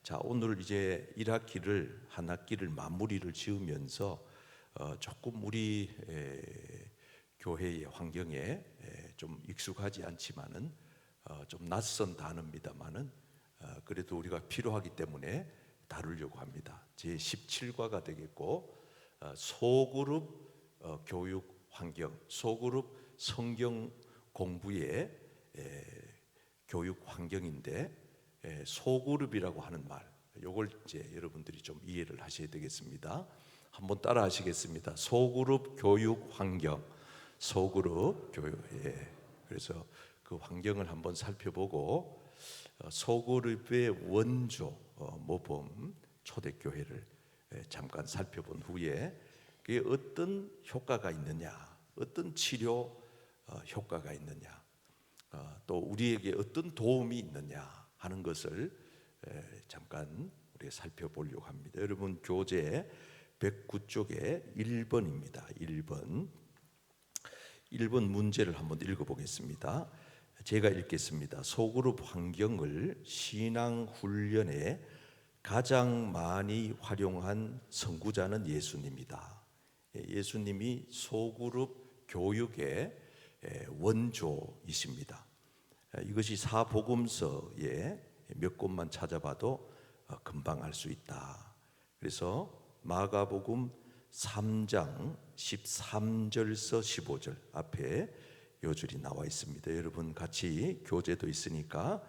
자, 오늘 이제 1학기를 한 학기를 마무리를 지으면서 조금 우리 교회의 환경에 좀 익숙하지 않지만은 좀 낯선 단어입니다만은 그래도 우리가 필요하기 때문에 다루려고 합니다. 제 17과가 되겠고 소그룹 교육 환경, 소그룹 성경 공부의 교육 환경인데 소그룹이라고 하는 말, 요걸 이제 여러분들이 좀 이해를 하셔야 되겠습니다. 한번 따라 하시겠습니다. 소그룹 교육 환경, 소그룹 교육. 그래서 그 환경을 한번 살펴보고 소그룹의 원조 모범 초대교회를 잠깐 살펴본 후에 그게 어떤 효과가 있느냐, 어떤 치료 효과가 있느냐, 또 우리에게 어떤 도움이 있느냐 하는 것을 잠깐 우리가 살펴보려고 합니다. 여러분 교재 109쪽에 1번입니다. 1번 문제를 한번 읽어보겠습니다. 제가 읽겠습니다. 소그룹 환경을 신앙 훈련에 가장 많이 활용한 선구자는 예수님이다. 예수님이 소그룹 교육의 원조이십니다. 이것이 사복음서에 몇 곳만 찾아봐도 금방 알 수 있다. 그래서 마가복음 3장 13절서 15절 앞에 요 줄이 나와 있습니다. 여러분 같이 교재도 있으니까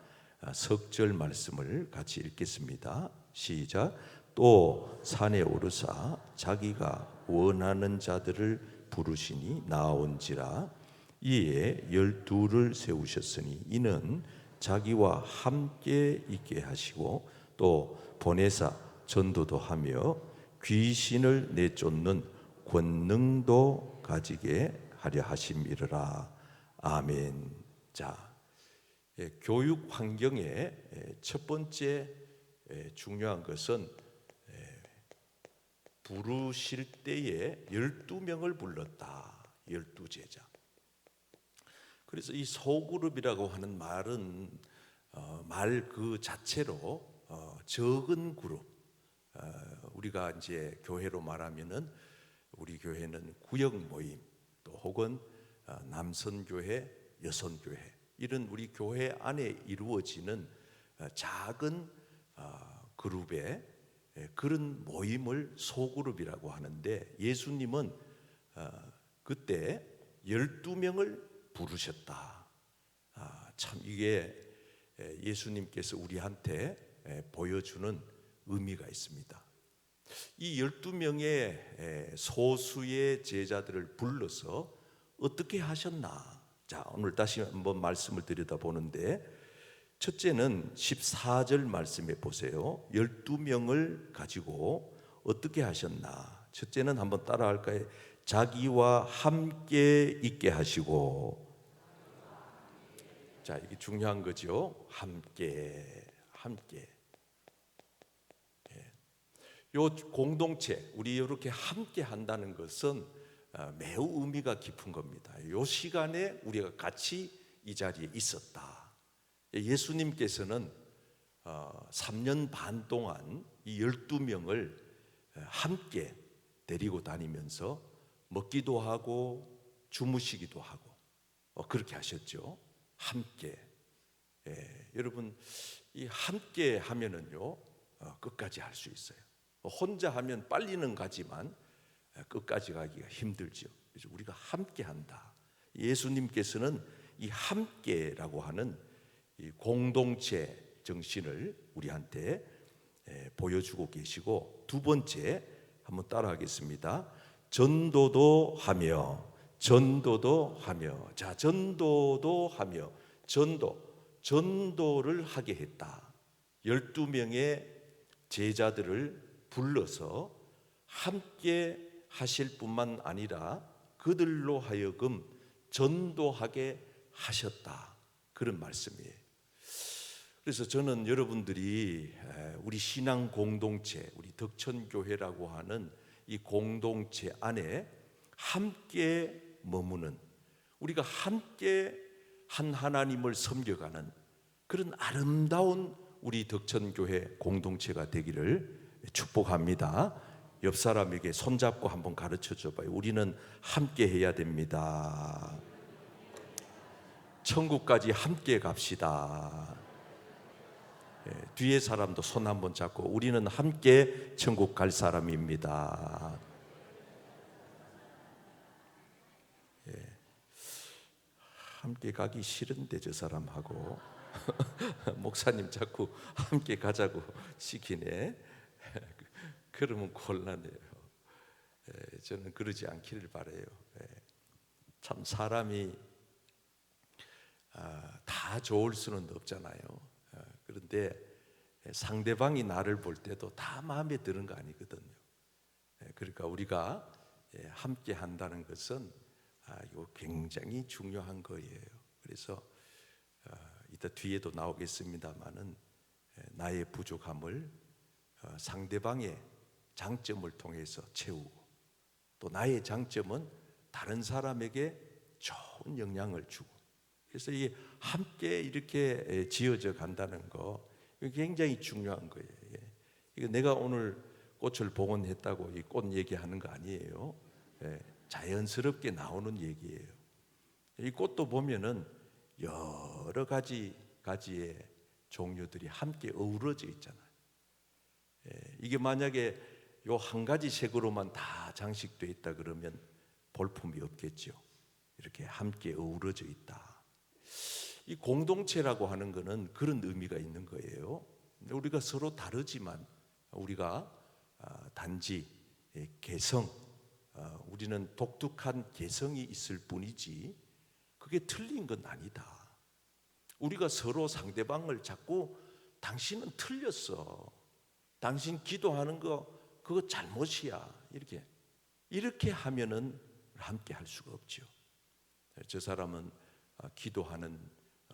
석절 말씀을 같이 읽겠습니다. 시작. 또 산에 오르사 자기가 원하는 자들을 부르시니 나온지라. 이에 12를 세우셨으니 이는 자기와 함께 있게 하시고 또 보내사 전도도 하며 귀신을 내쫓는 권능도 가지게 하려 하심이라. 아멘. 자, 교육 환경의 첫 번째 중요한 것은 부르실 때에 12명을 불렀다. 12제자. 그래서 이 소그룹이라고 하는 말은 말 그 자체로 적은 그룹, 우리가 이제 교회로 말하면은 우리 교회는 구역 모임, 또 혹은 남선교회, 여선교회, 이런 우리 교회 안에 이루어지는 작은 그룹의 그런 모임을 소그룹이라고 하는데, 예수님은 그때 12명을 부르셨다. 참 이게 예수님께서 우리한테 보여주는 의미가 있습니다. 이 12명의 소수의 제자들을 불러서 어떻게 하셨나? 자, 오늘 다시 한번 말씀을 들여다보는데, 첫째는 14절 말씀에 보세요. 12명을 가지고 어떻게 하셨나? 첫째는 한번 따라할까요? 자기와 함께 있게 하시고. 자, 이게 중요한 거죠. 함께. 요 공동체, 우리 이렇게 함께 한다는 것은 매우 의미가 깊은 겁니다. 요 시간에 우리가 같이 이 자리에 있었다. 예수님께서는 3년 반 동안 이 12명을 함께 데리고 다니면서 먹기도 하고 주무시기도 하고 그렇게 하셨죠. 함께. 여러분, 이 함께 하면은요 끝까지 할 수 있어요. 혼자 하면 빨리는 가지만 끝까지 가기가 힘들죠. 그래서 우리가 함께 한다. 예수님께서는 이 함께라고 하는 이 공동체 정신을 우리한테 보여주고 계시고, 두 번째 한번 따라하겠습니다. 전도도 하며. 자, 전도도 하며. 전도를 하게 했다. 12명의 제자들을 불러서 함께 하실 뿐만 아니라 그들로 하여금 전도하게 하셨다. 그런 말씀이에요. 그래서 저는 여러분들이 우리 신앙 공동체, 우리 덕천교회라고 하는 이 공동체 안에 함께 머무는, 우리가 함께 한 하나님을 섬겨가는 그런 아름다운 우리 덕천교회 공동체가 되기를 축복합니다. 옆 사람에게 손잡고 한번 가르쳐 줘봐요. 우리는 함께 해야 됩니다. 천국까지 함께 갑시다. 뒤에 사람도 손 한번 잡고 우리는 함께 천국 갈 사람입니다. 함께 가기 싫은데 저 사람하고 목사님 자꾸 함께 가자고 시키네. 그러면 곤란해요. 저는 그러지 않기를 바라요. 참 사람이 다 좋을 수는 없잖아요. 그런데 상대방이 나를 볼 때도 다 마음에 드는 거 아니거든요. 그러니까 우리가 함께 한다는 것은 이거 굉장히 중요한 거예요. 그래서 이따 뒤에도 나오겠습니다만은 나의 부족함을 상대방의 장점을 통해서 채우고 또 나의 장점은 다른 사람에게 좋은 영향을 주고 그래서 이게 함께 이렇게 지어져 간다는 거 굉장히 중요한 거예요. 이거 내가 오늘 꽃을 복원했다고 이 꽃 얘기하는 거 아니에요. 자연스럽게 나오는 얘기예요. 이 꽃도 보면은 여러 가지의 종류들이 함께 어우러져 있잖아요. 이게 만약에 요 한 가지 색으로만 다 장식되어 있다 그러면 볼품이 없겠죠. 이렇게 함께 어우러져 있다. 이 공동체라고 하는 것은 그런 의미가 있는 거예요. 우리가 서로 다르지만 우리가 단지 개성, 우리는 독특한 개성이 있을 뿐이지 그게 틀린 건 아니다. 우리가 서로 상대방을 자꾸 당신은 틀렸어, 당신 기도하는 거 그거 잘못이야, 이렇게 하면은 함께 할 수가 없죠. 저 사람은 기도하는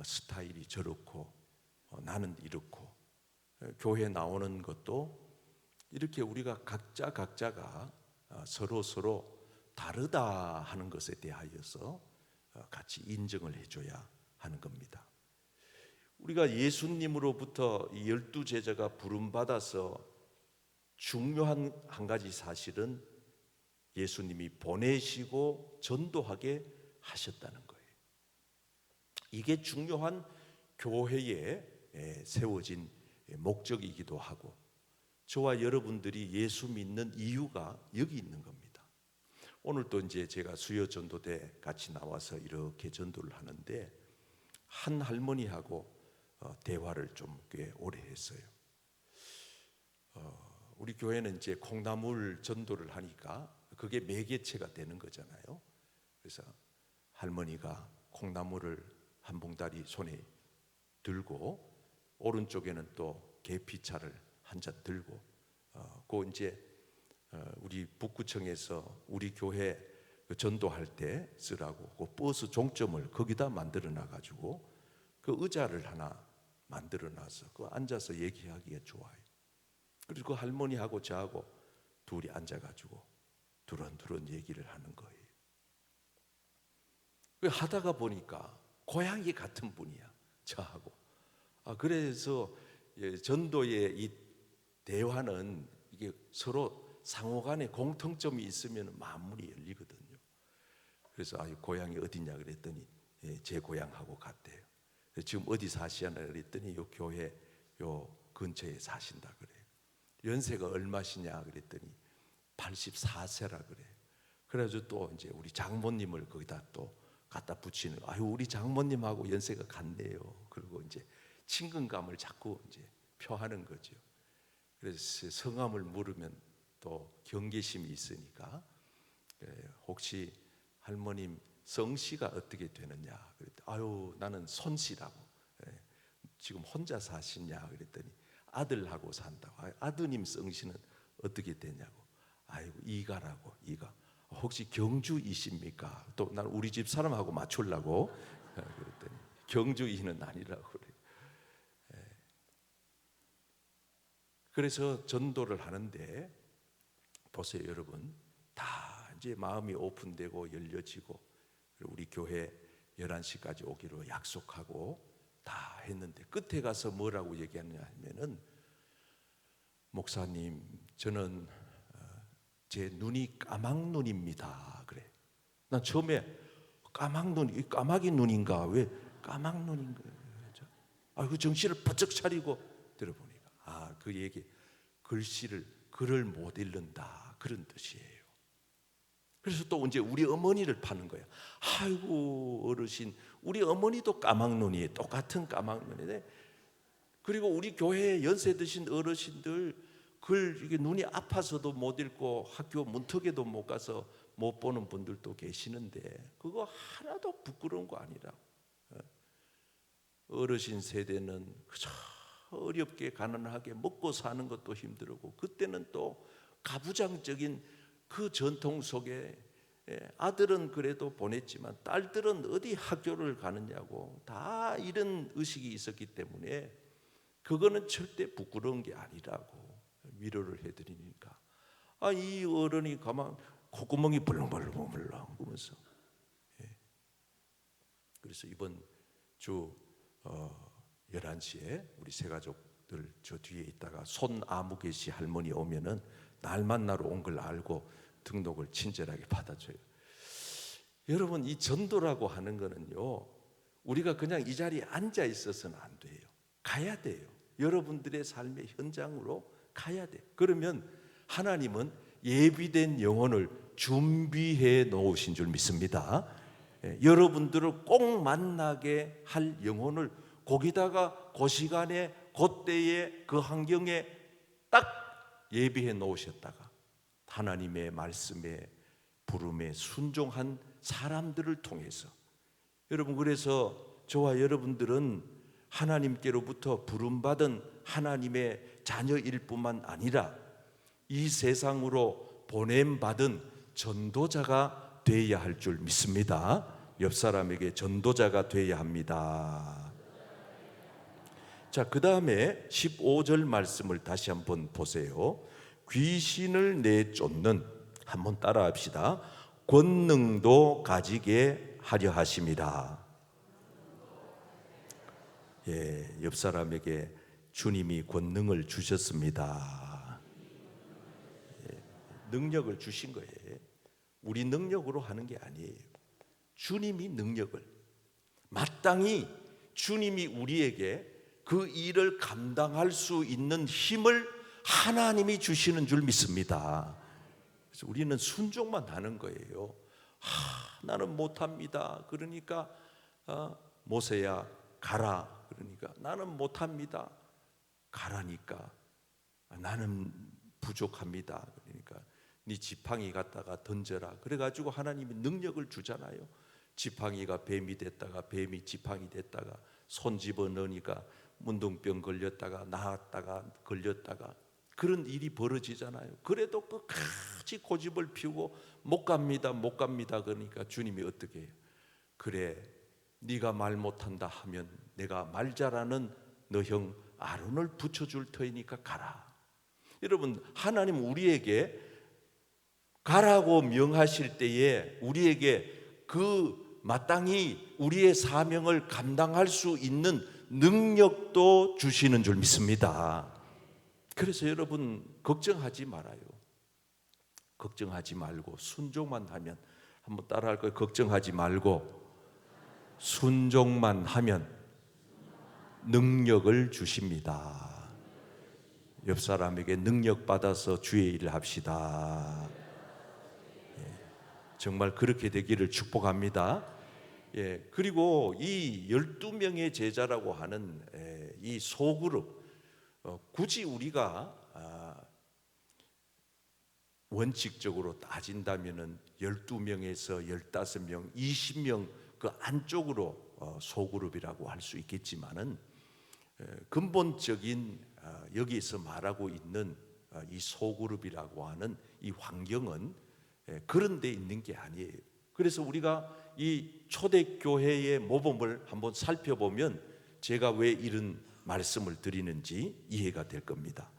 스타일이 저렇고 나는 이렇고 교회 나오는 것도 이렇게 우리가 각자가 서로 다르다 하는 것에 대하여서 같이 인정을 해줘야 하는 겁니다. 우리가 예수님으로부터 이 12제자가 부름받아서 중요한 한 가지 사실은 예수님이 보내시고 전도하게 하셨다는 거예요. 이게 중요한 교회에 세워진 목적이기도 하고 저와 여러분들이 예수 믿는 이유가 여기 있는 겁니다. 오늘도 이제 제가 수요 전도대 같이 나와서 이렇게 전도를 하는데 한 할머니하고 대화를 좀 꽤 오래 했어요. 우리 교회는 이제 콩나물 전도를 하니까 그게 매개체가 되는 거잖아요. 그래서 할머니가 콩나물을 한 봉다리 손에 들고 오른쪽에는 또 계피차를 한 잔 들고 그 이제 우리 북구청에서 우리 교회 전도할 때 쓰라고 그 버스 종점을 거기다 만들어 놔 가지고 그 의자를 하나 만들어 놔서 그 앉아서 얘기하기가 좋아요. 그리고 그 할머니하고 저하고 둘이 앉아 가지고 두런두런 얘기를 하는 거예요. 하다가 보니까 고향이 같은 분이야, 저하고. 그래서 전도의 이 대화는 이게 서로 상호간에 공통점이 있으면 만물이 열리거든요. 그래서 고향이 어디냐 그랬더니 제 고향하고 같대요. 지금 어디 사시나 그랬더니 요 교회 요 근처에 사신다 그래요. 연세가 얼마시냐 그랬더니 84세라 그래요. 그래가지고 또 이제 우리 장모님을 거기다 또 갖다 붙이는, 우리 장모님하고 연세가 같네요. 그리고 이제 친근감을 자꾸 이제 표하는 거죠. 그래서 성함을 물으면 또 경계심이 있으니까 혹시 할머님 성씨가 어떻게 되느냐 그랬더니 나는 손씨라고. 지금 혼자 사시냐 그랬더니 아들하고 산다고. 아드님 성씨는 어떻게 되냐고. 이가라고. 이가. 혹시 경주이십니까? 또 난 우리 집 사람하고 맞추려고 그랬더니 경주이는 아니라고 그래요. 그래서 전도를 하는데 보세요 여러분, 다 이제 마음이 오픈되고 열려지고 우리 교회 11시까지 오기로 약속하고 다 했는데 끝에 가서 뭐라고 얘기하느냐 하면은, 목사님, 저는 제 눈이 까막눈입니다. 그래. 난 처음에 까막눈, 까마귀 눈인가? 왜 까막눈인가? 그 정신을 번쩍 차리고 들어보니까 그 얘기, 글을 못 읽는다, 그런 뜻이에요. 그래서 또 이제 우리 어머니를 파는 거예요. 아이고 어르신, 우리 어머니도 까막눈이에요. 똑같은 까막눈인데, 그리고 우리 교회에 연세 드신 어르신들 이게 눈이 아파서도 못 읽고 학교 문턱에도 못 가서 못 보는 분들도 계시는데, 그거 하나도 부끄러운 거 아니라, 어르신 세대는 그저 어렵게 가난하게 먹고 사는 것도 힘들고, 그때는 또 가부장적인 그 전통 속에 아들은 그래도 보냈지만 딸들은 어디 학교를 가느냐고, 다 이런 의식이 있었기 때문에 그거는 절대 부끄러운 게 아니라고 위로를 해드리니까, 이 어른이 가만 콧구멍이 벌렁벌렁 하면서, 그래서 이번 주 11시에 우리 세 가족들 저 뒤에 있다가 손아무개 씨 할머니 오면은 날 만나러 온 걸 알고 등록을 친절하게 받아줘요. 여러분, 이 전도라고 하는 거는요, 우리가 그냥 이 자리에 앉아 있어서는 안 돼요. 가야 돼요. 여러분들의 삶의 현장으로 가야 돼. 그러면 하나님은 예비된 영혼을 준비해 놓으신 줄 믿습니다. 여러분들을 꼭 만나게 할 영혼을 거기다가 그 시간에 그때에 그 환경에 딱 예비해 놓으셨다가 하나님의 말씀에 부름에 순종한 사람들을 통해서, 여러분, 그래서 저와 여러분들은 하나님께로부터 부름받은 하나님의 자녀일 뿐만 아니라 이 세상으로 보냄받은 전도자가 되어야 할 줄 믿습니다. 옆 사람에게 전도자가 되어야 합니다. 자, 그 다음에 15절 말씀을 다시 한번 보세요. 귀신을 내쫓는, 한번 따라 합시다. 권능도 가지게 하려 하심이라. 옆 사람에게 주님이 권능을 주셨습니다. 능력을 주신 거예요. 우리 능력으로 하는 게 아니에요. 주님이 능력을, 마땅히 주님이 우리에게 그 일을 감당할 수 있는 힘을 하나님이 주시는 줄 믿습니다. 그래서 우리는 순종만 하는 거예요. 나는 못합니다. 그러니까 모세야 가라. 그러니까 나는 못합니다. 가라니까 나는 부족합니다. 그러니까 네 지팡이 갖다가 던져라. 그래가지고 하나님이 능력을 주잖아요. 지팡이가 뱀이 됐다가 뱀이 지팡이 됐다가 손 집어넣으니까 문둥병 걸렸다가 나았다가 걸렸다가 그런 일이 벌어지잖아요. 그래도 끝까지 고집을 피우고 못 갑니다 못 갑니다 그러니까 주님이 어떻게 해요? 그래, 네가 말 못한다 하면 내가 말 잘하는 너 형 아론을 붙여줄 터이니까 가라. 여러분, 하나님 우리에게 가라고 명하실 때에 우리에게 그 마땅히 우리의 사명을 감당할 수 있는 능력도 주시는 줄 믿습니다. 그래서 여러분 걱정하지 말아요. 걱정하지 말고 순종만 하면, 한번 따라할 거예요. 걱정하지 말고 순종만 하면 능력을 주십니다. 옆 사람에게 능력 받아서 주의 일을 합시다. 정말 그렇게 되기를 축복합니다. 그리고 이 12명의 제자라고 하는 이 소그룹, 굳이 우리가 원칙적으로 따진다면은 12명에서 15명, 20명 그 안쪽으로 소그룹이라고 할 수 있겠지만은, 근본적인 여기에서 말하고 있는 이 소그룹이라고 하는 이 환경은 그런 데 있는 게 아니에요. 그래서 우리가 이 초대교회의 모범을 한번 살펴보면 제가 왜 이런 말씀을 드리는지 이해가 될 겁니다.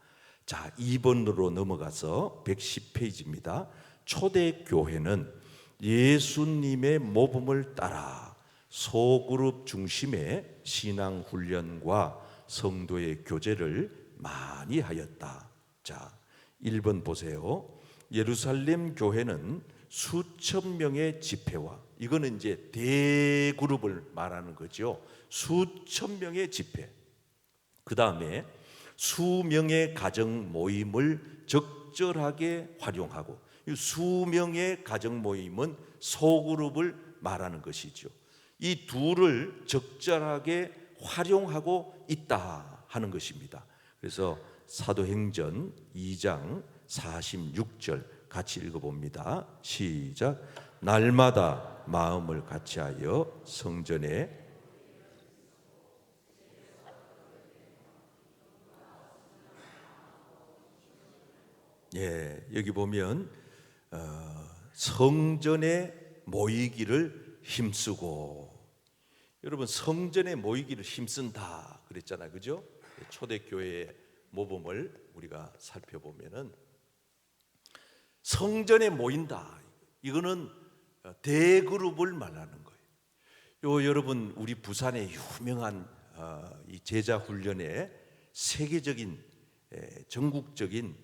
자, 2번으로 넘어가서 110페이지입니다. 초대교회는 예수님의 모범을 따라 소그룹 중심의 신앙 훈련과 성도의 교제를 많이 하였다. 자, 1번 보세요. 예루살렘 교회는 수천 명의 집회와, 이거는 이제 대그룹을 말하는 거죠. 수천 명의 집회, 그 다음에 수명의 가정 모임을 적절하게 활용하고, 이 수명의 가정 모임은 소그룹을 말하는 것이죠. 이 둘을 적절하게 활용하고 있다 하는 것입니다. 그래서 사도행전 2장 46절 같이 읽어봅니다. 시작. 날마다 마음을 같이하여 성전에 여기 보면 성전에 모이기를 힘쓰고, 여러분 성전에 모이기를 힘쓴다 그랬잖아요, 그죠? 초대교회의 모범을 우리가 살펴보면은 성전에 모인다, 이거는 대그룹을 말하는 거예요. 여러분 우리 부산의 유명한 이 제자 훈련에 세계적인 전국적인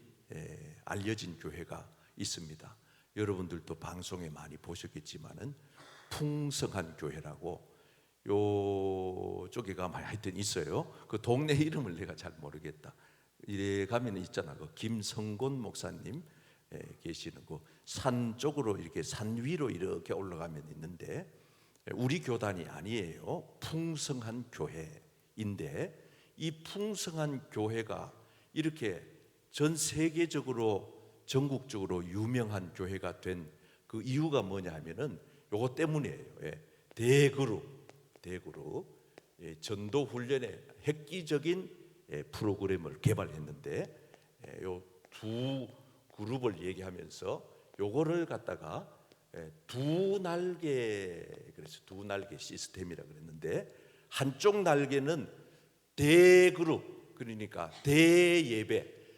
알려진 교회가 있습니다. 여러분들도 방송에 많이 보셨겠지만은 풍성한 교회라고 요쪽에 가면 하여튼 있어요. 그 동네 이름을 내가 잘 모르겠다. 이래 가면 있잖아. 그 김성곤 목사님 계시는 그 산 쪽으로 이렇게 산 위로 이렇게 올라가면 있는데, 우리 교단이 아니에요. 풍성한 교회인데, 이 풍성한 교회가 이렇게 전 세계적으로 전국적으로 유명한 교회가 된 그 이유가 뭐냐 하면은 요거 때문이에요. 대그룹 전도 훈련의 획기적인 프로그램을 개발했는데, 요 두 그룹을 얘기하면서 요거를 갖다가 두 날개, 그래서 두 날개 시스템이라 그랬는데, 한쪽 날개는 대그룹, 그러니까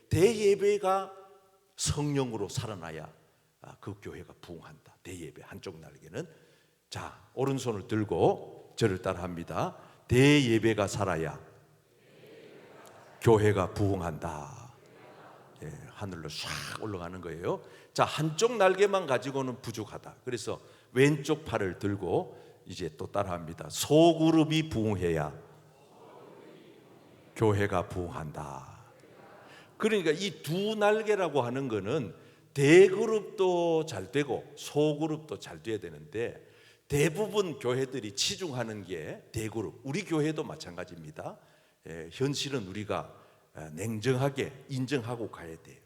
대예배가 성령으로 살아나야 그 교회가 부흥한다. 대예배 한쪽 날개는, 자 오른손을 들고 저를 따라합니다. 대예배가 살아야 교회가 부흥한다. 하늘로 싹 올라가는 거예요. 자, 한쪽 날개만 가지고는 부족하다. 그래서 왼쪽 팔을 들고 이제 또 따라합니다. 소그룹이 부흥해야 교회가 부흥한다. 그러니까 이 두 날개라고 하는 거는 대그룹도 잘 되고 소그룹도 잘 돼야 되는데, 대부분 교회들이 치중하는 게 대그룹. 우리 교회도 마찬가지입니다. 현실은 우리가 냉정하게 인정하고 가야 돼요.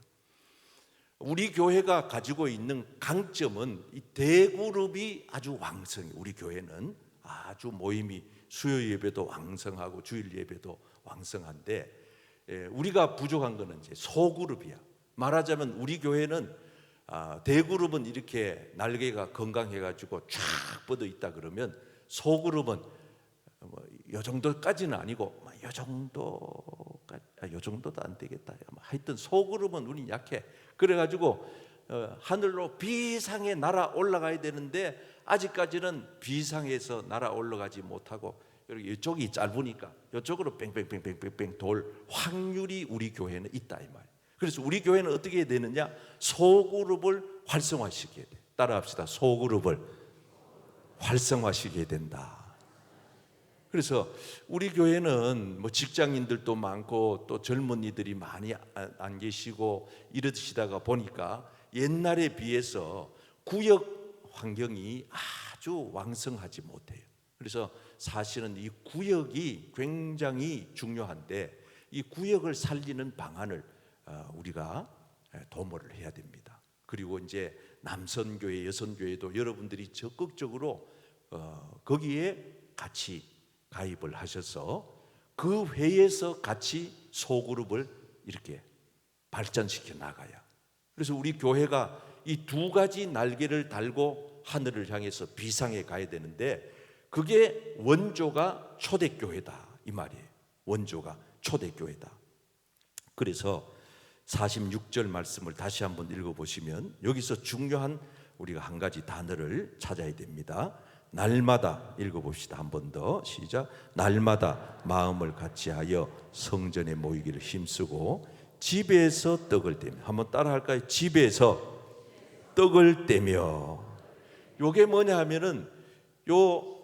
우리 교회가 가지고 있는 강점은 이 대그룹이 아주 왕성해요. 우리 교회는 아주 모임이 수요 예배도 왕성하고 주일 예배도 왕성한데, 우리가 부족한 거는 이제 소그룹이야. 말하자면 우리 교회는 대그룹은 이렇게 날개가 건강해가지고 쫙 뻗어 있다 그러면, 소그룹은 요 정도까지는 아니고 요 정도도 안 되겠다. 하여튼 소그룹은 우리 약해. 그래가지고 하늘로 비상에 날아 올라가야 되는데, 아직까지는 비상에서 날아 올라가지 못하고 이쪽이 짧으니까 이쪽으로 뺑뺑뺑뺑뺑 돌 확률이 우리 교회는 있다 이 말. 그래서 우리 교회는 어떻게 해야 되느냐? 소그룹을 활성화시켜야 돼. 따라합시다. 소그룹을 활성화시켜야 된다. 그래서 우리 교회는 뭐 직장인들도 많고 또 젊은이들이 많이 안 계시고 이러시다가 보니까 옛날에 비해서 구역 환경이 아주 왕성하지 못해요. 그래서 사실은 이 구역이 굉장히 중요한데, 이 구역을 살리는 방안을 우리가 도모를 해야 됩니다. 그리고 이제 남선교회, 여선교회도 여러분들이 적극적으로 거기에 같이 가입을 하셔서 그 회에서 같이 소그룹을 이렇게 발전시켜 나가야. 그래서 우리 교회가 이 두 가지 날개를 달고 하늘을 향해서 비상에 가야 되는데, 그게 원조가 초대교회다 이 말이에요. 원조가 초대교회다. 그래서 46절 말씀을 다시 한번 읽어보시면 여기서 중요한 우리가 한 가지 단어를 찾아야 됩니다. 날마다 읽어봅시다. 한 번 더 시작. 날마다 마음을 같이하여 성전에 모이기를 힘쓰고 집에서 떡을 떼며. 한번 따라 할까요? 집에서 떡을 떼며. 요게 뭐냐 하면은 요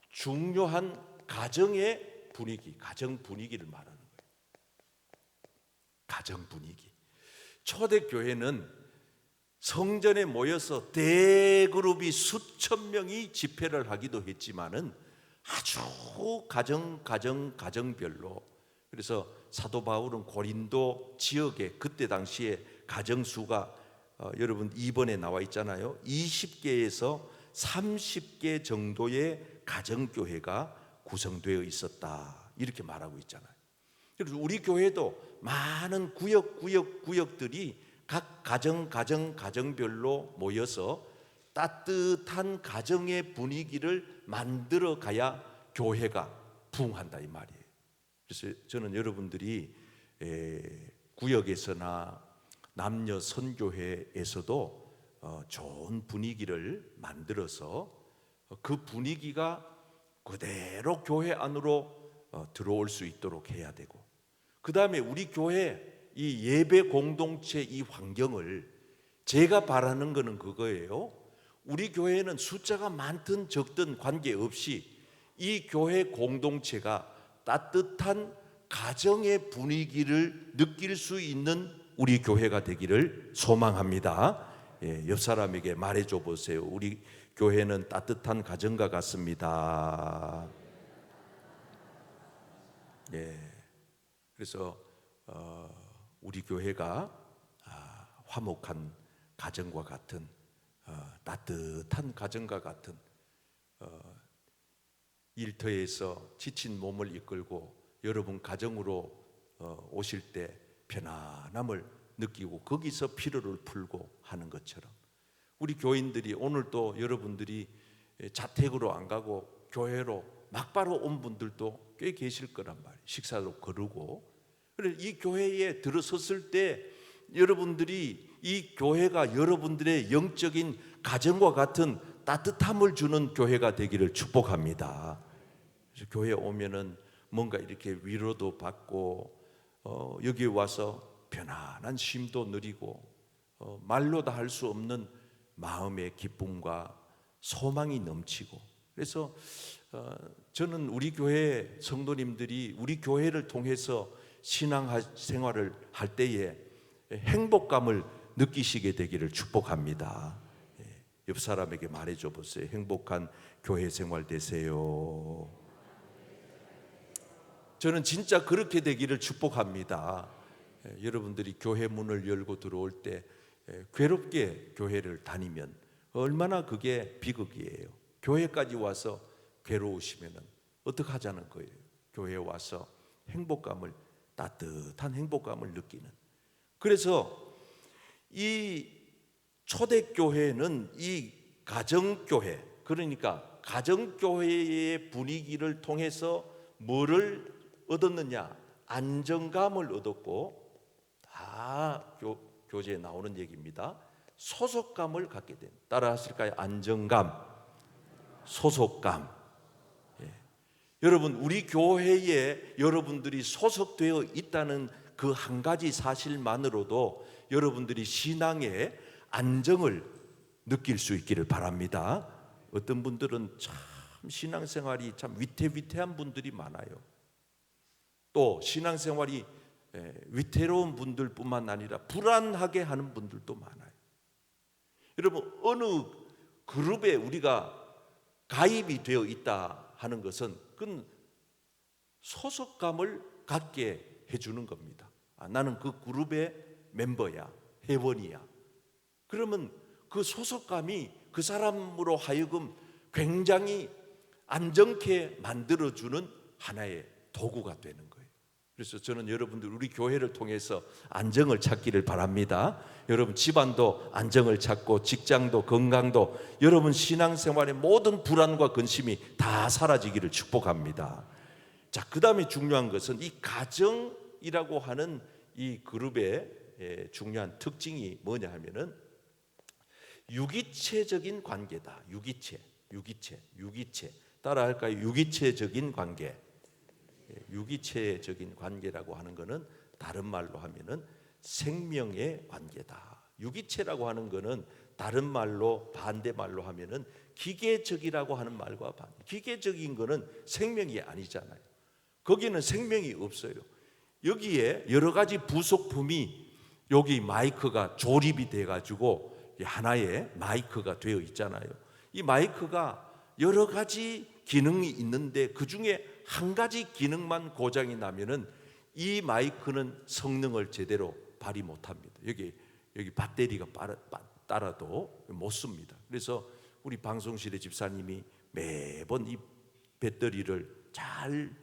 중요한 가정의 분위기, 가정 분위기를 말하는 거예요. 가정 분위기. 초대교회는 성전에 모여서 대그룹이 수천 명이 집회를 하기도 했지만은 아주 가정별로. 그래서 사도 바울은 고린도 지역에 그때 당시에 가정 수가 여러분 2번에 나와 있잖아요. 20개에서 30개 정도의 가정교회가 구성되어 있었다, 이렇게 말하고 있잖아요. 그래서 우리 교회도 많은 구역들이 각 가정별로 모여서 따뜻한 가정의 분위기를 만들어 가야 교회가 부흥한다, 이 말이에요. 그래서 저는 여러분들이 구역에서나 남녀 선교회에서도 좋은 분위기를 만들어서 그 분위기가 그대로 교회 안으로 들어올 수 있도록 해야 되고, 그 다음에 우리 교회 이 예배 공동체 이 환경을, 제가 바라는 거는 그거예요. 우리 교회는 숫자가 많든 적든 관계없이 이 교회 공동체가 따뜻한 가정의 분위기를 느낄 수 있는 우리 교회가 되기를 소망합니다. 옆 사람에게 말해줘 보세요. 우리 교회는 따뜻한 가정과 같습니다. 그래서 우리 교회가 화목한 가정과 같은, 따뜻한 가정과 같은, 일터에서 지친 몸을 이끌고 여러분 가정으로 오실 때 편안함을 느끼고 거기서 피로를 풀고 하는 것처럼, 우리 교인들이 오늘 또 여러분들이 자택으로 안 가고 교회로 막바로 온 분들도 꽤 계실 거란 말이에요. 식사로 거르고. 그래서 이 교회에 들어섰을 때 여러분들이 이 교회가 여러분들의 영적인 가정과 같은 따뜻함을 주는 교회가 되기를 축복합니다. 그래서 교회에 오면은 뭔가 이렇게 위로도 받고 여기 와서 편안한 쉼도 누리고 말로 다 할 수 없는 마음의 기쁨과 소망이 넘치고. 그래서 저는 우리 교회 성도님들이 우리 교회를 통해서 신앙 생활을 할 때에 행복감을 느끼시게 되기를 축복합니다. 옆 사람에게 말해줘 보세요. 행복한 교회 생활 되세요. 저는 진짜 그렇게 되기를 축복합니다. 여러분들이 교회 문을 열고 들어올 때 괴롭게 교회를 다니면 얼마나 그게 비극이에요. 교회까지 와서 괴로우시면 어떻게 하자는 거예요? 교회에 와서 행복감을, 따뜻한 행복감을 느끼는. 그래서 이 초대교회는 이 가정교회, 그러니까 가정교회의 분위기를 통해서 뭐를 얻었느냐? 안정감을 얻었고, 다 교재에 나오는 얘기입니다. 소속감을 갖게 된. 따라 하실까요? 안정감, 소속감. 여러분, 우리 교회에 여러분들이 소속되어 있다는 그 한 가지 사실만으로도 여러분들이 신앙의 안정을 느낄 수 있기를 바랍니다. 어떤 분들은 참 신앙생활이 참 위태위태한 분들이 많아요. 또 신앙생활이 위태로운 분들뿐만 아니라 불안하게 하는 분들도 많아요. 여러분, 어느 그룹에 우리가 가입이 되어 있다 하는 것은 그건 소속감을 갖게 해주는 겁니다. 나는 그 그룹의 멤버야, 회원이야. 그러면 그 소속감이 그 사람으로 하여금 굉장히 안정케 만들어주는 하나의 도구가 되는 거예요. 그래서 저는 여러분들 우리 교회를 통해서 안정을 찾기를 바랍니다. 여러분 집안도 안정을 찾고, 직장도, 건강도, 여러분 신앙생활의 모든 불안과 근심이 다 사라지기를 축복합니다. 자, 그 다음에 중요한 것은 이 가정이라고 하는 이 그룹의 중요한 특징이 뭐냐 하면은 유기체적인 관계다. 유기체. 유기체. 따라 할까요? 유기체적인 관계. 유기체적인 관계라고 하는 것은 다른 말로 하면은 생명의 관계다. 유기체라고 하는 것은 다른 말로 반대 말로 하면은 기계적이라고 하는 말과 반대. 기계적인 것은 생명이 아니잖아요. 거기는 생명이 없어요. 여기에 여러 가지 부속품이 여기 마이크가 조립이 돼 가지고 하나의 마이크가 되어 있잖아요. 이 마이크가 여러 가지 기능이 있는데 그 중에 한 가지 기능만 고장이 나면은 이 마이크는 성능을 제대로 발휘 못합니다. 여기 배터리가 따라도 못 씁니다. 그래서 우리 방송실의 집사님이 매번 이 배터리를 잘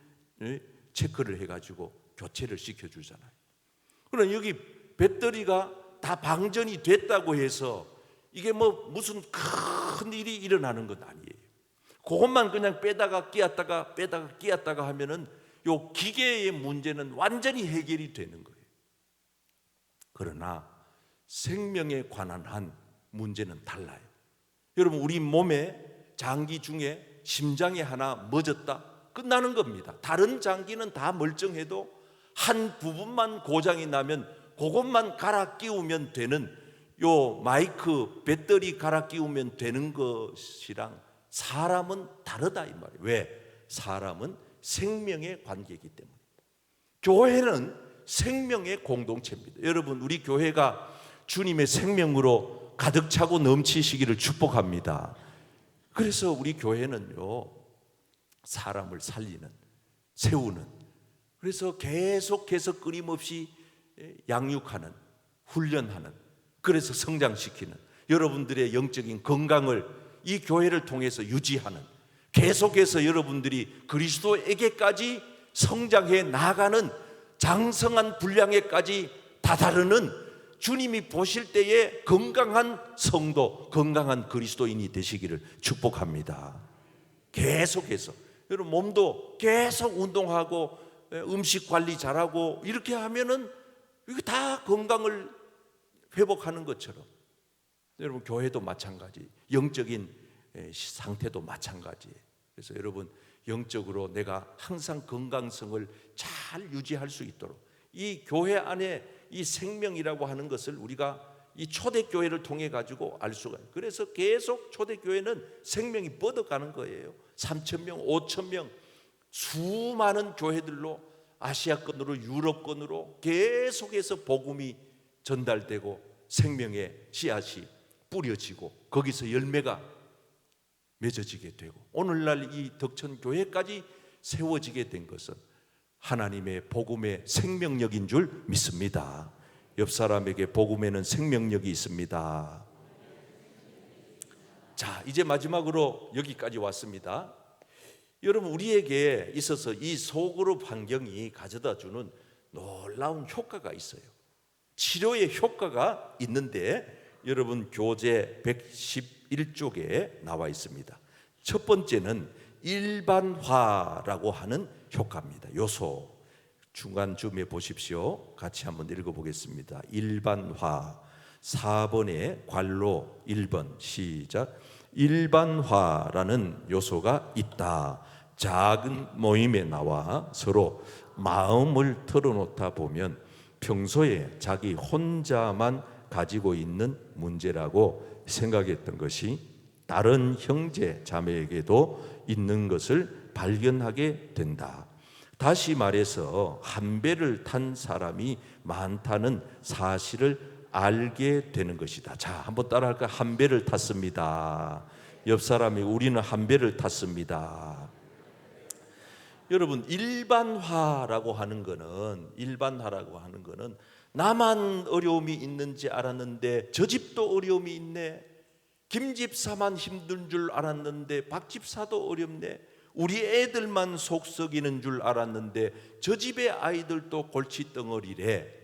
체크를 해가지고 교체를 시켜주잖아요. 그러나 여기 배터리가 다 방전이 됐다고 해서 이게 뭐 무슨 큰 일이 일어나는 건 아니에요. 그것만 그냥 빼다가 끼었다가 하면은 요 기계의 문제는 완전히 해결이 되는 거예요. 그러나 생명에 관한 한 문제는 달라요. 여러분, 우리 몸에 장기 중에 심장이 하나 멎었다 끝나는 겁니다. 다른 장기는 다 멀쩡해도 한 부분만 고장이 나면 그것만 갈아 끼우면 되는, 요 마이크 배터리 갈아 끼우면 되는 것이랑 사람은 다르다 이 말이에요. 왜? 사람은 생명의 관계이기 때문에. 교회는 생명의 공동체입니다. 여러분, 우리 교회가 주님의 생명으로 가득 차고 넘치시기를 축복합니다. 그래서 우리 교회는요, 사람을 살리는, 세우는, 그래서 계속해서 끊임없이 양육하는, 훈련하는, 그래서 성장시키는, 여러분들의 영적인 건강을 이 교회를 통해서 유지하는, 계속해서 여러분들이 그리스도에게까지 성장해 나가는 장성한 분량에까지 다다르는, 주님이 보실 때에 건강한 성도, 건강한 그리스도인이 되시기를 축복합니다. 계속해서 여러분, 몸도 계속 운동하고 음식 관리 잘하고 이렇게 하면은 이게 다 건강을 회복하는 것처럼, 여러분 교회도 마찬가지, 영적인 상태도 마찬가지예요. 그래서 여러분, 영적으로 내가 항상 건강성을 잘 유지할 수 있도록 이 교회 안에 이 생명이라고 하는 것을 우리가 이 초대교회를 통해 가지고 알 수가 있어요. 그래서 계속 초대교회는 생명이 뻗어가는 거예요. 3,000명, 5,000명, 수많은 교회들로 아시아권으로 유럽권으로 계속해서 복음이 전달되고 생명의 씨앗이 뿌려지고 거기서 열매가 맺어지게 되고 오늘날 이 덕천교회까지 세워지게 된 것은 하나님의 복음의 생명력인 줄 믿습니다. 옆 사람에게 복음에는 생명력이 있습니다. 자, 이제 마지막으로 여기까지 왔습니다. 여러분, 우리에게 있어서 이 소그룹 환경이 가져다 주는 놀라운 효과가 있어요. 치료의 효과가 있는데 여러분, 교재 111쪽에 나와 있습니다. 첫 번째는 일반화라고 하는 효과입니다. 요소 중간쯤에 보십시오. 같이 한번 읽어보겠습니다. 일반화 4번의 괄로 1번 시작. 일반화라는 요소가 있다. 작은 모임에 나와 서로 마음을 털어놓다 보면 평소에 자기 혼자만 가지고 있는 문제라고 생각했던 것이 다른 형제 자매에게도 있는 것을 발견하게 된다. 다시 말해서 한 배를 탄 사람이 많다는 사실을 알게 되는 것이다. 자, 한번 따라할까요? 한 배를 탔습니다. 옆 사람이 우리는 한 배를 탔습니다. 여러분, 일반화라고 하는 거는 나만 어려움이 있는지 알았는데 저 집도 어려움이 있네. 김 집사만 힘든 줄 알았는데 박 집사도 어렵네. 우리 애들만 속 썩이는 줄 알았는데 저 집의 아이들도 골칫덩어리래.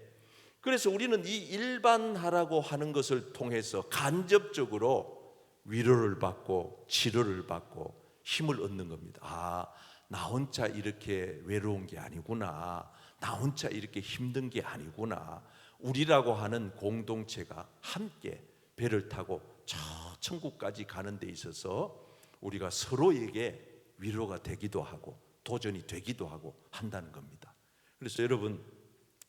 그래서 우리는 이 일반화라고 하는 것을 통해서 간접적으로 위로를 받고 치료를 받고 힘을 얻는 겁니다. 아, 나 혼자 이렇게 외로운 게 아니구나. 나 혼자 이렇게 힘든 게 아니구나. 우리라고 하는 공동체가 함께 배를 타고 저 천국까지 가는 데 있어서 우리가 서로에게 위로가 되기도 하고 도전이 되기도 하고 한다는 겁니다. 그래서 여러분,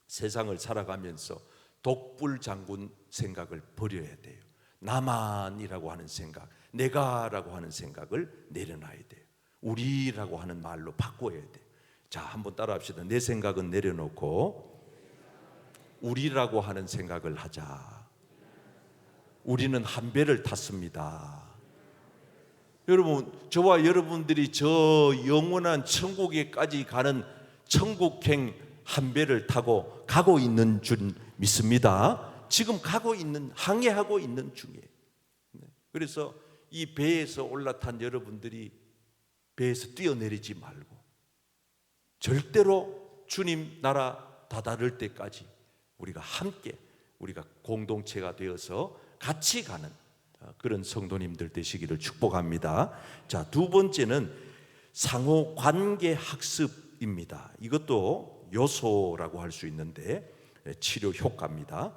세상을 살아가면서 독불 장군 생각을 버려야 돼요. 나만이라고 하는 생각, 내가라고 하는 생각을 내려놔야 돼요. 우리라고 하는 말로 바꿔야 돼요. 자, 한번 따라합시다. 내 생각은 내려놓고 우리라고 하는 생각을 하자. 우리는 한 배를 탔습니다. 여러분, 저와 여러분들이 저 영원한 천국에까지 가는 천국행 한 배를 타고 가고 있는 줄 믿습니다. 지금 가고 있는, 항해하고 있는 중이에요. 그래서 이 배에서 올라탄 여러분들이 배에서 뛰어내리지 말고 절대로 주님 나라 다다를 때까지 우리가 함께, 우리가 공동체가 되어서 같이 가는 그런 성도님들 되시기를 축복합니다. 자, 두 번째는 상호 관계 학습입니다. 이것도 요소라고 할 수 있는데 치료 효과입니다.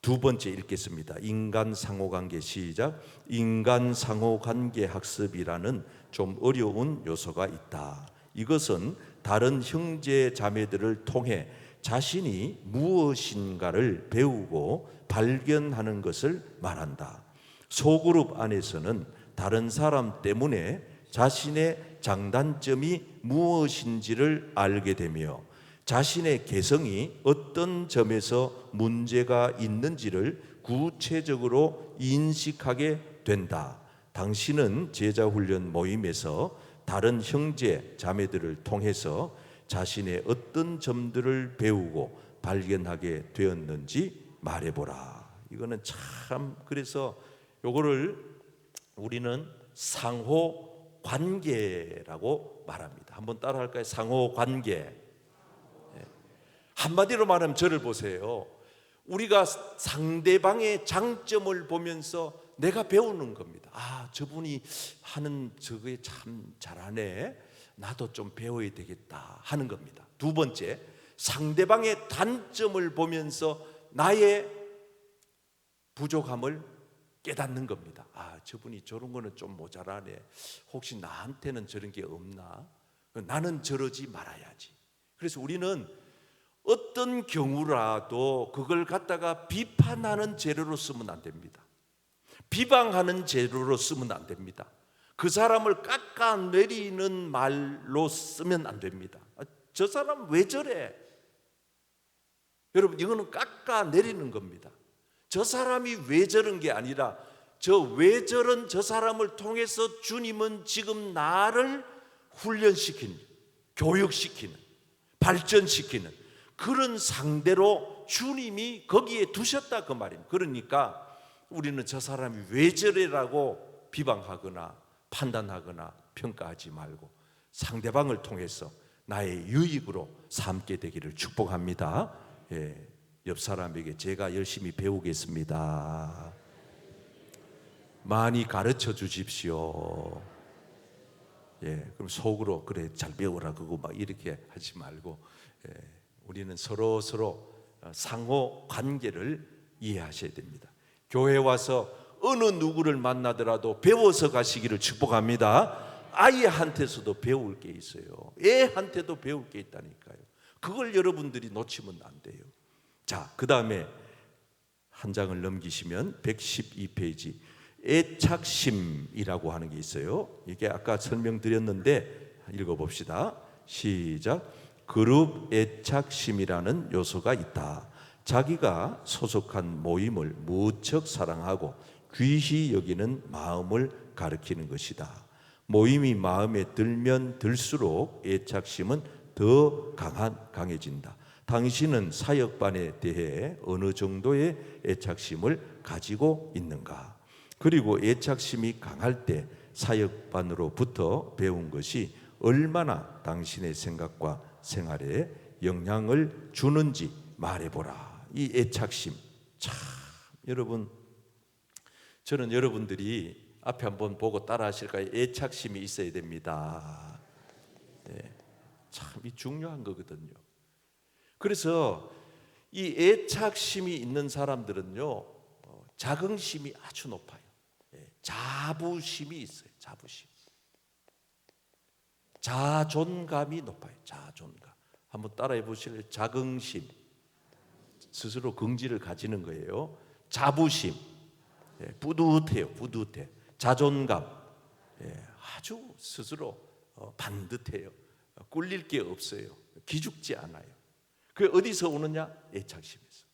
두 번째 읽겠습니다. 인간 상호관계, 시작. 인간 상호관계 학습이라는 좀 어려운 요소가 있다. 이것은 다른 형제 자매들을 통해 자신이 무엇인가를 배우고 발견하는 것을 말한다. 소그룹 안에서는 다른 사람 때문에 자신의 장단점이 무엇인지를 알게 되며 자신의 개성이 어떤 점에서 문제가 있는지를 구체적으로 인식하게 된다. 당신은 제자훈련 모임에서 다른 형제 자매들을 통해서 자신의 어떤 점들을 배우고 발견하게 되었는지 말해보라. 이거는 참, 그래서 요거를 우리는 상호 관계라고 말합니다. 한번 따라 할까요? 상호 관계. 한마디로 말하면 저를 보세요. 우리가 상대방의 장점을 보면서 내가 배우는 겁니다. 아, 저분이 하는 저게 참 잘하네, 나도 좀 배워야 되겠다 하는 겁니다. 두 번째, 상대방의 단점을 보면서 나의 부족함을 깨닫는 겁니다. 아, 저분이 저런 거는 좀 모자라네, 혹시 나한테는 저런 게 없나, 나는 저러지 말아야지. 그래서 우리는 어떤 경우라도 그걸 갖다가 비판하는 재료로 쓰면 안 됩니다. 비방하는 재료로 쓰면 안 됩니다. 그 사람을 깎아내리는 말로 쓰면 안 됩니다. 저 사람 왜 저래? 여러분, 이거는 깎아내리는 겁니다. 저 사람이 왜 저런 게 아니라 저 왜 저런 저 사람을 통해서 주님은 지금 나를 훈련시키는, 교육시키는, 발전시키는 그런 상대로 주님이 거기에 두셨다 그 말입니다. 그러니까 우리는 저 사람이 왜 저래라고 비방하거나 판단하거나 평가하지 말고 상대방을 통해서 나의 유익으로 삼게 되기를 축복합니다. 옆 사람에게 제가 열심히 배우겠습니다. 많이 가르쳐 주십시오. 그럼 속으로 그래 잘 배워라 그거 막 이렇게 하지 말고 우리는 서로 상호 관계를 이해하셔야 됩니다. 교회 와서 어느 누구를 만나더라도 배워서 가시기를 축복합니다. 아이한테서도 배울 게 있어요. 애한테도 배울 게 있다니까요. 그걸 여러분들이 놓치면 안 돼요. 자, 그 다음에 한 장을 넘기시면 112페이지 애착심이라고 하는 게 있어요. 이게 아까 설명드렸는데 읽어봅시다. 시작. 그룹 애착심이라는 요소가 있다. 자기가 소속한 모임을 무척 사랑하고 귀히 여기는 마음을 가리키는 것이다. 모임이 마음에 들면 들수록 애착심은 더 강해진다. 당신은 사역반에 대해 어느 정도의 애착심을 가지고 있는가? 그리고 애착심이 강할 때 사역반으로부터 배운 것이 얼마나 당신의 생각과 생활에 영향을 주는지 말해보라. 이 애착심, 참 여러분, 저는 여러분들이 앞에 한번 보고 따라 하실까요? 애착심이 있어야 됩니다. 참 이 중요한 거거든요. 그래서 이 애착심이 있는 사람들은요, 자긍심이 아주 높아요. 자부심이 있어요. 자부심. 자존감이 높아요. 자존감. 한번 따라해 보실래요? 자긍심. 스스로 긍지를 가지는 거예요. 자부심. 뿌듯해요. 뿌듯해. 자존감. 아주 스스로 반듯해요. 꿀릴 게 없어요. 기죽지 않아요. 그게 어디서 오느냐? 애착심에서.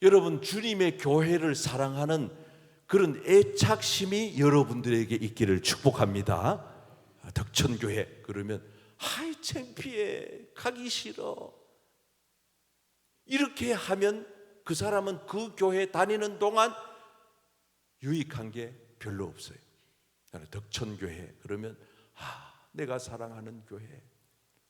여러분, 주님의 교회를 사랑하는 그런 애착심이 여러분들에게 있기를 축복합니다. 덕천교회 그러면 아이 창피해, 가기 싫어, 이렇게 하면 그 사람은 그 교회 다니는 동안 유익한 게 별로 없어요. 덕천교회 그러면 내가 사랑하는 교회,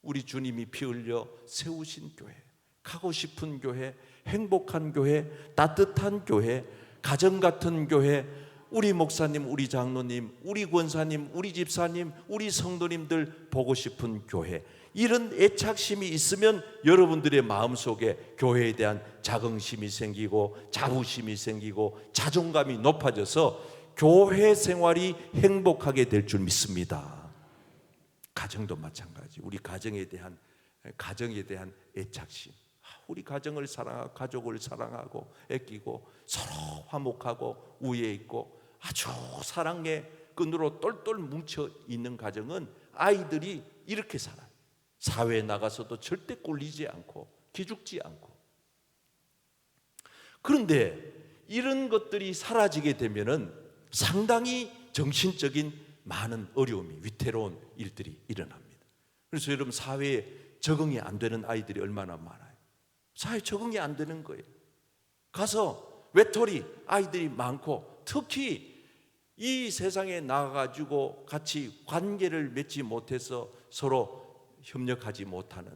우리 주님이 피 흘려 세우신 교회, 가고 싶은 교회, 행복한 교회, 따뜻한 교회, 가정 같은 교회, 우리 목사님, 우리 장로님, 우리 권사님, 우리 집사님, 우리 성도님들 보고 싶은 교회, 이런 애착심이 있으면 여러분들의 마음속에 교회에 대한 자긍심이 생기고 자부심이 생기고 자존감이 높아져서 교회 생활이 행복하게 될 줄 믿습니다. 가정도 마찬가지. 우리 가정에 대한 애착심, 우리 가정을 사랑하고 가족을 사랑하고 아끼고 서로 화목하고 우애 있고 아주 사랑의 끈으로 똘똘 뭉쳐 있는 가정은 아이들이 이렇게 살아요. 사회에 나가서도 절대 꿀리지 않고 기죽지 않고. 그런데 이런 것들이 사라지게 되면은 상당히 정신적인 많은 어려움이, 위태로운 일들이 일어납니다. 그래서 여러분, 사회에 적응이 안 되는 아이들이 얼마나 많아요. 사회에 적응이 안 되는 거예요. 가서 외톨이 아이들이 많고, 특히 이 세상에 나가가지고 같이 관계를 맺지 못해서 서로 협력하지 못하는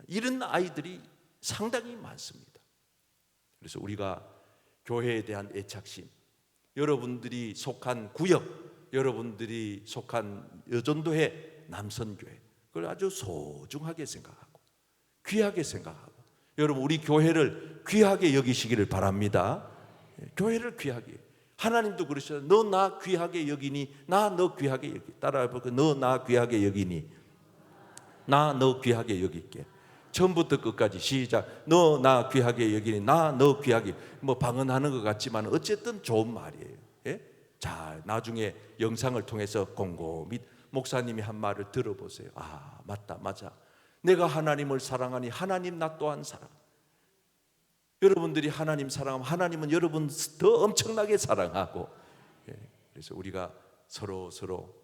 이런 아이들이 상당히 많습니다. 그래서 우리가 교회에 대한 애착심, 여러분들이 속한 구역, 여러분들이 속한 여전도회 남선교회, 그걸 아주 소중하게 생각하고 귀하게 생각하고, 여러분 우리 교회를 귀하게 여기시기를 바랍니다. 교회를 귀하게. 하나님도 그러셨어요. 너 나 귀하게 여기니, 나 너 귀하게 여기. 따라해볼까요? 너 나 귀하게 여기니, 나 너 귀하게 여길게. 처음부터 끝까지 시작. 너 나 귀하게 여기니, 나 너 귀하게. 뭐 방언하는 것 같지만 어쨌든 좋은 말이에요. 예? 자, 나중에 영상을 통해서 곰곰이 목사님이 한 말을 들어보세요. 아, 맞다, 맞아. 내가 하나님을 사랑하니 하나님 나 또한 사랑. 여러분들이 하나님 사랑하면 하나님은 여러분 더 엄청나게 사랑하고. 그래서 우리가 서로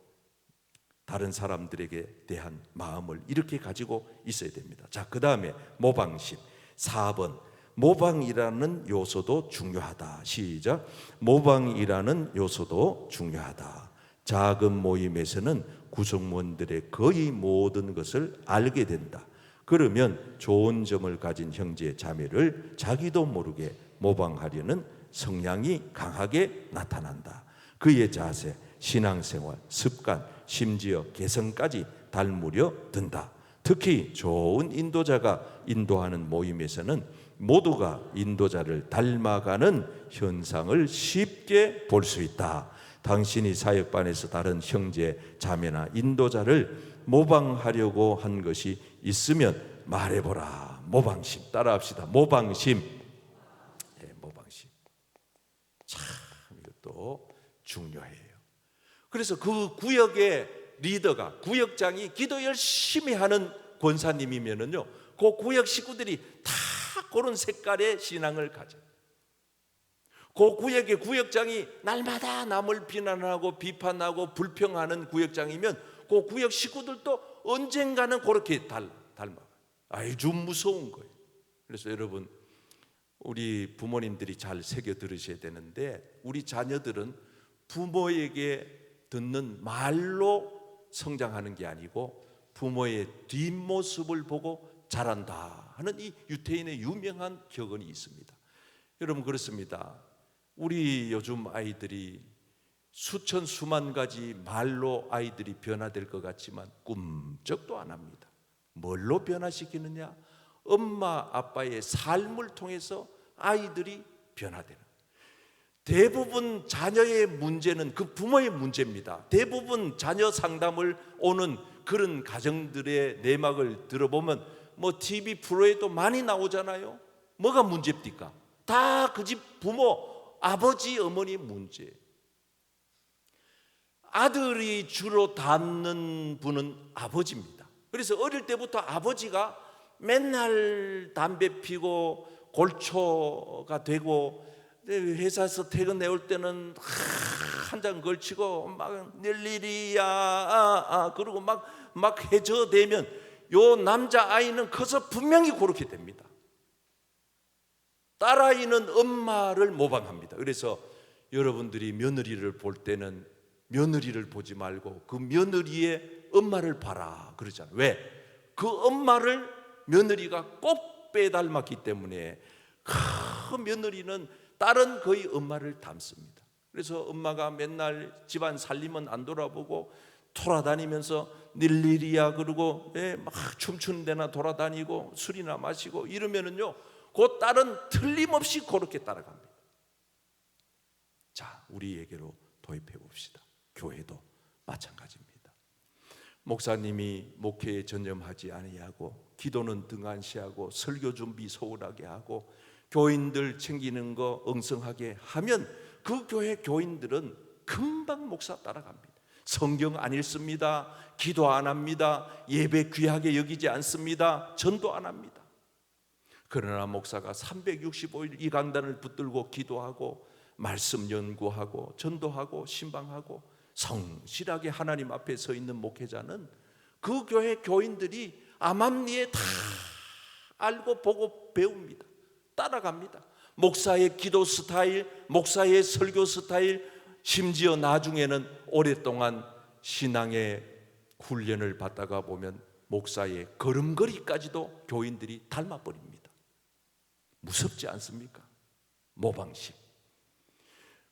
다른 사람들에게 대한 마음을 이렇게 가지고 있어야 됩니다. 자, 그 다음에 모방심. 4번, 모방이라는 요소도 중요하다. 시작. 모방이라는 요소도 중요하다. 작은 모임에서는 구성원들의 거의 모든 것을 알게 된다. 그러면 좋은 점을 가진 형제 자매를 자기도 모르게 모방하려는 성향이 강하게 나타난다. 그의 자세, 신앙생활, 습관, 심지어 개성까지 닮으려 든다. 특히 좋은 인도자가 인도하는 모임에서는 모두가 인도자를 닮아가는 현상을 쉽게 볼 수 있다. 당신이 사역반에서 다른 형제, 자매나 인도자를 모방하려고 한 것이 있으면 말해보라. 모방심. 따라합시다. 모방심. 모방심. 참 이것도 중요해요. 그래서 그 구역의 리더가, 구역장이 기도 열심히 하는 권사님이면은요, 그 구역 식구들이 다 그런 색깔의 신앙을 가져. 그 구역의 구역장이 날마다 남을 비난하고 비판하고 불평하는 구역장이면 그 구역 식구들도 언젠가는 그렇게 닮아. 아주 무서운 거예요. 그래서 여러분, 우리 부모님들이 잘 새겨 들으셔야 되는데, 우리 자녀들은 부모에게 듣는 말로 성장하는 게 아니고 부모의 뒷모습을 보고 자란다 하는 이 유태인의 유명한 격언이 있습니다. 여러분, 그렇습니다. 우리 요즘 아이들이 수천 수만 가지 말로 아이들이 변화될 것 같지만 꿈쩍도 안 합니다. 뭘로 변화시키느냐? 엄마 아빠의 삶을 통해서 아이들이 변화되는. 대부분 자녀의 문제는 그 부모의 문제입니다. 대부분 자녀 상담을 오는 그런 가정들의 내막을 들어보면 뭐 TV 프로에도 많이 나오잖아요. 뭐가 문제입니까? 다 그 집 부모, 아버지, 어머니 문제. 아들이 주로 닮는 분은 아버지입니다. 그래서 어릴 때부터 아버지가 맨날 담배 피고 골초가 되고, 회사에서 퇴근해올 때는 한 장 걸치고 막 낼일이야 그러고 막 해저대면 요 남자아이는 커서 분명히 그렇게 됩니다. 딸아이는 엄마를 모방합니다. 그래서 여러분들이 며느리를 볼 때는 며느리를 보지 말고 그 며느리의 엄마를 봐라 그러잖아요. 왜? 그 엄마를 며느리가 꼭 빼닮았기 때문에 그 며느리는 딸은 거의 엄마를 닮습니다. 그래서 엄마가 맨날 집안 살림은 안 돌아보고 돌아다니면서 닐일이야 그러고 막 춤추는 데나 돌아다니고 술이나 마시고 이러면은요, 그 딸은 틀림없이 그렇게 따라갑니다. 자, 우리에게로 도입해 봅시다. 교회도 마찬가지입니다. 목사님이 목회에 전념하지 아니하고 기도는 등한시하고 설교 준비 소홀하게 하고 교인들 챙기는 거 엉성하게 하면 그 교회 교인들은 금방 목사 따라갑니다. 성경 안 읽습니다. 기도 안 합니다. 예배 귀하게 여기지 않습니다. 전도 안 합니다. 그러나 목사가 365일 이 강단을 붙들고 기도하고 말씀 연구하고 전도하고 신방하고 성실하게 하나님 앞에 서 있는 목회자는 그 교회 교인들이 암암리에 다 알고 보고 배웁니다. 따라갑니다. 목사의 기도 스타일, 목사의 설교 스타일, 심지어 나중에는 오랫동안 신앙의 훈련을 받다가 보면 목사의 걸음걸이까지도 교인들이 닮아버립니다. 무섭지 않습니까? 모방식.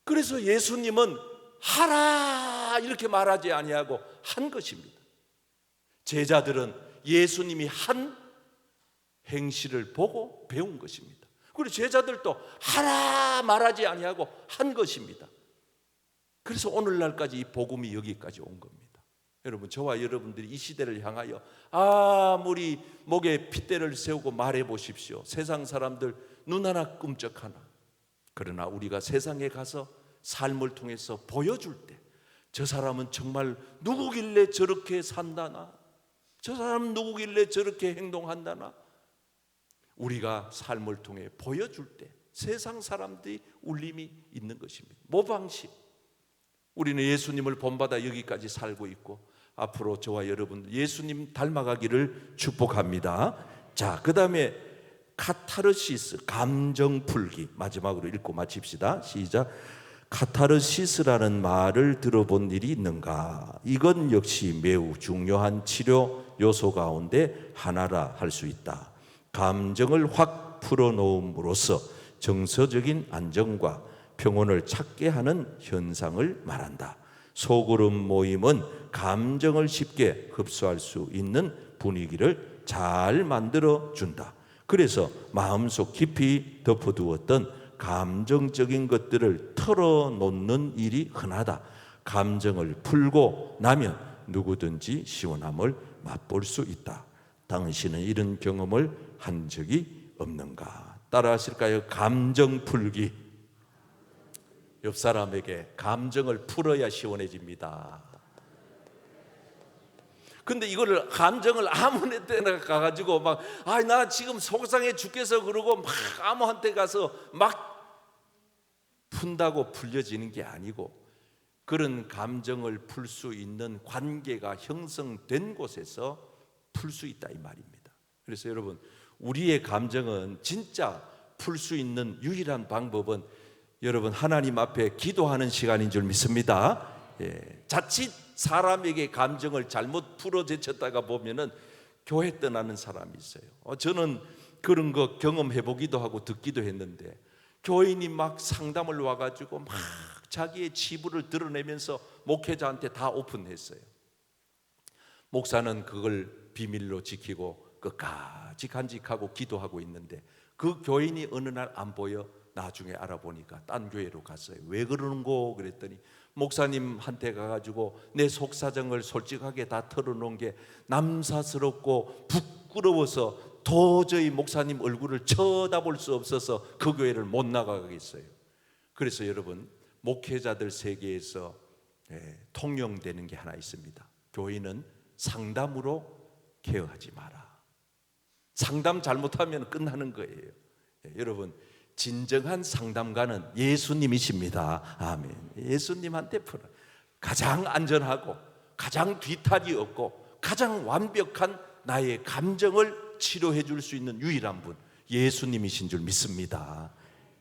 그래서 예수님은 하라 이렇게 말하지 아니하고 한 것입니다. 제자들은 예수님이 한 행실을 보고 배운 것입니다. 그리고 제자들도 하라 말하지 아니하고 한 것입니다. 그래서 오늘날까지 이 복음이 여기까지 온 겁니다. 여러분, 저와 여러분들이 이 시대를 향하여 아무리 목에 핏대를 세우고 말해 보십시오. 세상 사람들 눈 하나 끔찍하나. 그러나 우리가 세상에 가서 삶을 통해서 보여줄 때 저 사람은 정말 누구길래 저렇게 산다나, 저 사람은 누구길래 저렇게 행동한다나, 우리가 삶을 통해 보여줄 때 세상 사람들이 울림이 있는 것입니다. 모방식. 우리는 예수님을 본받아 여기까지 살고 있고 앞으로 저와 여러분 예수님 닮아가기를 축복합니다. 자, 그 다음에 카타르시스, 감정 풀기. 마지막으로 읽고 마칩시다. 시작. 카타르시스라는 말을 들어본 일이 있는가? 이건 역시 매우 중요한 치료 요소 가운데 하나라 할 수 있다. 감정을 확 풀어놓음으로써 정서적인 안정과 평온을 찾게 하는 현상을 말한다. 소그룹 모임은 감정을 쉽게 흡수할 수 있는 분위기를 잘 만들어 준다. 그래서 마음속 깊이 덮어두었던 감정적인 것들을 털어놓는 일이 흔하다. 감정을 풀고 나면 누구든지 시원함을 맛볼 수 있다. 당신은 이런 경험을 한 적이 없는가? 따라 하실까요? 감정 풀기. 옆 사람에게 감정을 풀어야 시원해집니다. 근데 이거를 감정을 아무 데나 가가지고 막 나 지금 속상해 죽겠어 그러고 막 아무한테 가서 막 푼다고 풀려지는 게 아니고, 그런 감정을 풀 수 있는 관계가 형성된 곳에서 풀 수 있다 이 말입니다. 그래서 여러분, 우리의 감정은 진짜 풀 수 있는 유일한 방법은 여러분 하나님 앞에 기도하는 시간인 줄 믿습니다. 자칫 사람에게 감정을 잘못 풀어 제쳤다가 보면은 교회 떠나는 사람이 있어요. 저는 그런 거 경험해 보기도 하고 듣기도 했는데, 교인이 막 상담을 와가지고 막 자기의 치부를 드러내면서 목회자한테 다 오픈했어요. 목사는 그걸 비밀로 지키고 끝까지 간직하고 기도하고 있는데 그 교인이 어느 날 안 보여 나중에 알아보니까 딴 교회로 갔어요. 왜 그러는고 그랬더니 목사님한테 가가지고 내 속사정을 솔직하게 다 털어놓은 게 남사스럽고 부끄러워서 도저히 목사님 얼굴을 쳐다볼 수 없어서 그 교회를 못 나가겠어요. 그래서 여러분, 목회자들 세계에서 통용되는 게 하나 있습니다. 교회는 상담으로 케어하지 마라. 상담 잘못하면 끝나는 거예요. 여러분, 진정한 상담가는 예수님이십니다. 아멘. 예수님한테 풀어. 가장 안전하고 가장 뒤탈이 없고 가장 완벽한 나의 감정을 치료해 줄 수 있는 유일한 분, 예수님이신 줄 믿습니다.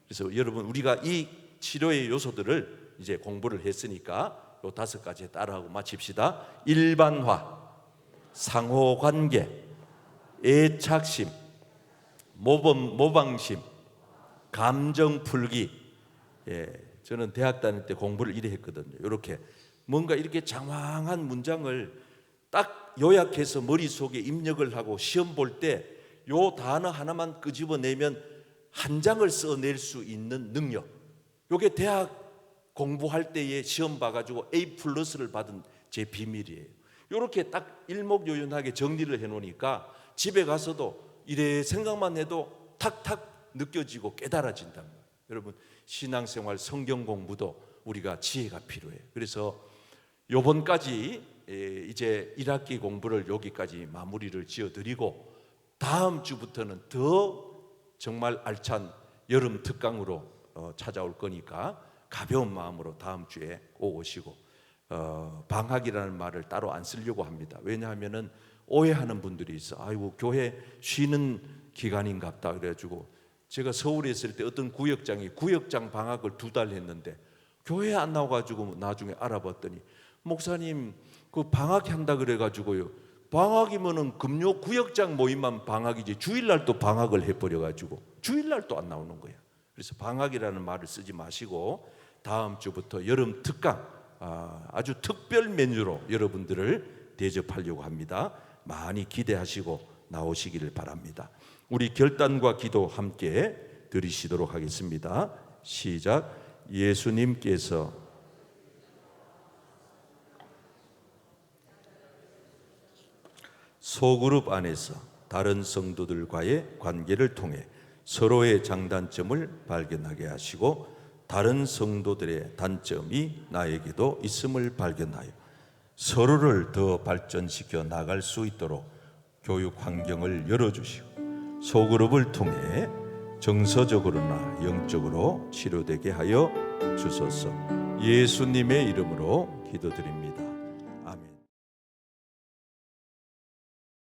그래서 여러분, 우리가 이 치료의 요소들을 이제 공부를 했으니까 요 5가지 따라하고 마칩시다. 일반화, 상호관계, 애착심, 모방심, 감정풀기. 저는 대학 다닐 때 공부를 이래 했거든요. 이렇게 뭔가 이렇게 장황한 문장을 딱 요약해서 머릿속에 입력을 하고 시험 볼 때 요 단어 하나만 끄집어내면 한 장을 써낼 수 있는 능력. 요게 대학 공부할 때에 시험 봐가지고 A+를 받은 제 비밀이에요. 요렇게 딱 일목요연하게 정리를 해놓으니까 집에 가서도 이래 생각만 해도 탁탁 느껴지고 깨달아진단 말이에요. 여러분, 신앙생활 성경 공부도 우리가 지혜가 필요해요. 그래서 요번까지 이제 1학기 공부를 여기까지 마무리를 지어드리고 다음 주부터는 더 정말 알찬 여름 특강으로 찾아올 거니까 가벼운 마음으로 다음 주에 오시고, 방학이라는 말을 따로 안 쓰려고 합니다. 왜냐하면은 오해하는 분들이 있어. 아이고, 교회 쉬는 기간인갑다 그래가지고, 제가 서울에 있을 때 어떤 구역장이 구역장 방학을 2달 했는데 교회 안 나와가지고 나중에 알아봤더니 목사님 그 방학한다 그래가지고요, 방학이면은 금요 구역장 모임만 방학이지 주일날 또 방학을 해버려가지고 주일날 또 안 나오는 거야. 그래서 방학이라는 말을 쓰지 마시고 다음 주부터 여름 특강, 아주 특별 메뉴로 여러분들을 대접하려고 합니다. 많이 기대하시고 나오시기를 바랍니다. 우리 결단과 기도 함께 드리시도록 하겠습니다. 시작. 예수님께서 소그룹 안에서 다른 성도들과의 관계를 통해 서로의 장단점을 발견하게 하시고 다른 성도들의 단점이 나에게도 있음을 발견하여 서로를 더 발전시켜 나갈 수 있도록 교육 환경을 열어주시고 소그룹을 통해 정서적으로나 영적으로 치료되게 하여 주소서. 예수님의 이름으로 기도드립니다.